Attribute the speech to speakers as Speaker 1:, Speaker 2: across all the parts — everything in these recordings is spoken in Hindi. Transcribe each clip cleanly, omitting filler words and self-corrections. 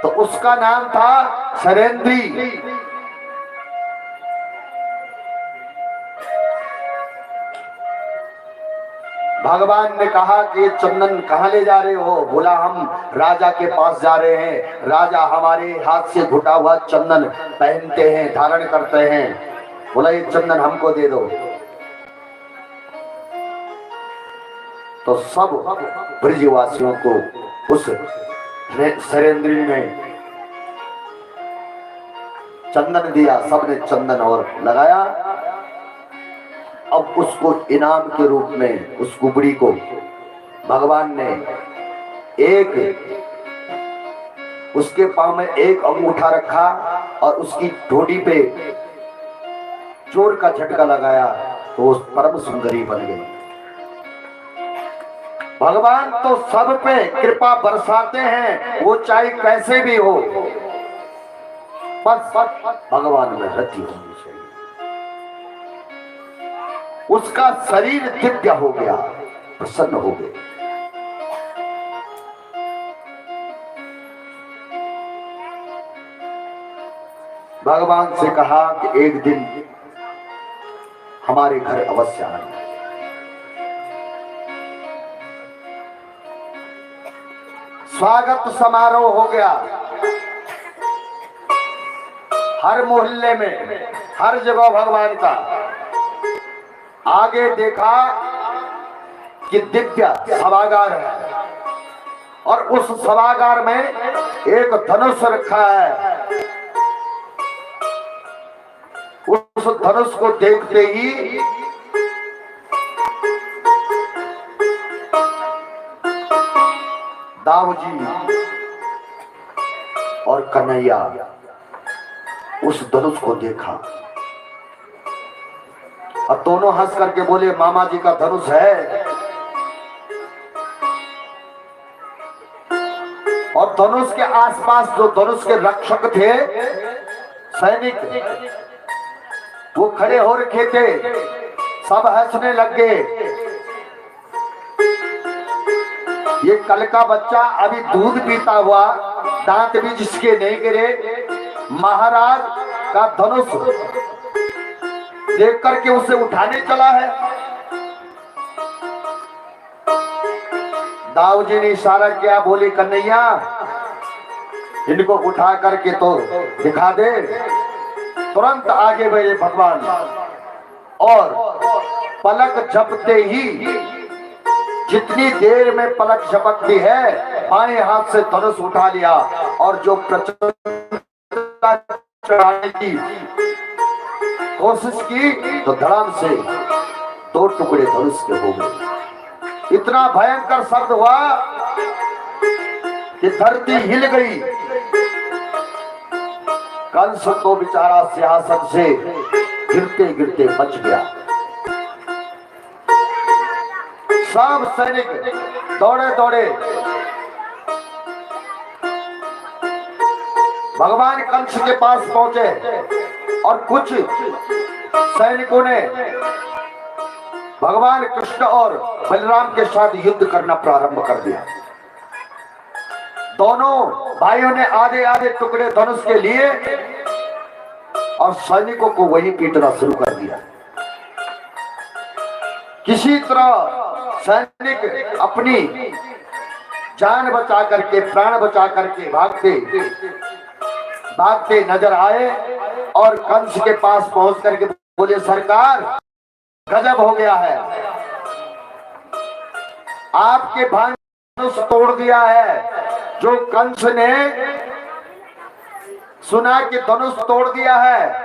Speaker 1: तो उसका नाम था शरेंद्री। भगवान ने कहा कि ये चंदन कहाँ ले जा रहे हो? बोला हम राजा के पास जा रहे हैं, राजा हमारे हाथ से घुटा हुआ चंदन पहनते हैं, धारण करते हैं। बोला ये चंदन हमको दे दो। तो सब ब्रजवासियों को उस शरेंद्री ने चंदन दिया, सबने चंदन और लगाया। अब उसको इनाम के रूप में उस कुबड़ी को भगवान ने उसके पांव में एक अंगूठा रखा और उसकी ठोड़ी पे चोर का झटका लगाया, तो वो परम सुंदरी बन गई। भगवान तो सब पे कृपा बरसाते हैं, वो चाहे कैसे भी हो, बस भगवान में रति होनी चाहिए। उसका शरीर दिव्य हो गया, प्रसन्न हो गए। भगवान से कहा कि एक दिन हमारे घर अवश्य आना। स्वागत समारोह हो गया। हर मोहल्ले में, हर जगह भगवान का। आगे देखा कि दिव्य सभागार है और उस सभागार में एक धनुष रखा है। उस धनुष को देखते ही दाऊजी और कन्हैया उस धनुष को देखा और दोनों हंस करके बोले मामा जी का धनुष है। और धनुष के आसपास जो धनुष के रक्षक थे, सैनिक, वो खड़े हो रखे थे। सब हंसने लग गए। ये कल का बच्चा अभी दूध पीता हुआ, दांत भी जिसके नहीं गिरे, महाराज का धनुष देख करके उसे उठाने चला है। दाऊजी ने इशारा किया, बोले कन्हैया इनको उठा करके तो दिखा दे। तुरंत आगे बढ़े भगवान और पलक झपते ही, जितनी देर में पलक झपकती है, बाएं हाथ से धनुष उठा लिया और जो प्रचंडता चढ़ाने की कोशिश की तो धड़ाम से 2 टुकड़े धनुष के हो गए। इतना भयंकर शब्द हुआ कि धरती हिल गई। कंस तो बेचारा सिंहासन से गिरते गिरते बच गया। सब सैनिक दौड़े दौड़े भगवान कंस के पास पहुंचे और कुछ सैनिकों ने भगवान कृष्ण और बलराम के साथ युद्ध करना प्रारंभ कर दिया। दोनों भाइयों ने आधे आधे टुकड़े धनुष के लिए और सैनिकों को वहीं पीटना शुरू कर दिया। किसी तरह सैनिक अपनी जान बचा करके, प्राण बचा करके भागते भागते नजर आए और कंस के पास पहुंच करके बोले सरकार गजब हो गया है, आपके भाई धनुष तोड़ दिया है। जो कंस ने सुना कि धनुष तोड़ दिया है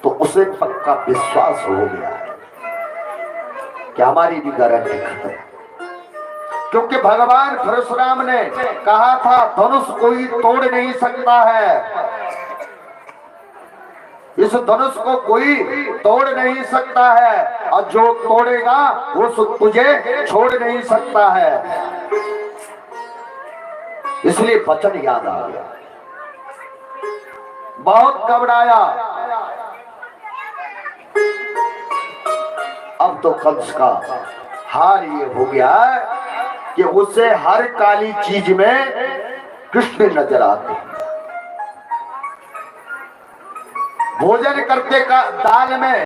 Speaker 1: तो उसे पक्का विश्वास हो गया है कि हमारी भी गारंटी खत्म, क्योंकि भगवान परशुराम ने कहा था धनुष कोई तोड़ नहीं सकता है, इस धनुष को कोई तोड़ नहीं सकता है और जो तोड़ेगा वो तुझे छोड़ नहीं सकता है। इसलिए वचन याद आ गया, बहुत घबराया। अब तो कंस का हाल ये हो गया कि उसे हर काली चीज में कृष्ण नजर आते हैं। भोजन करते का दाल में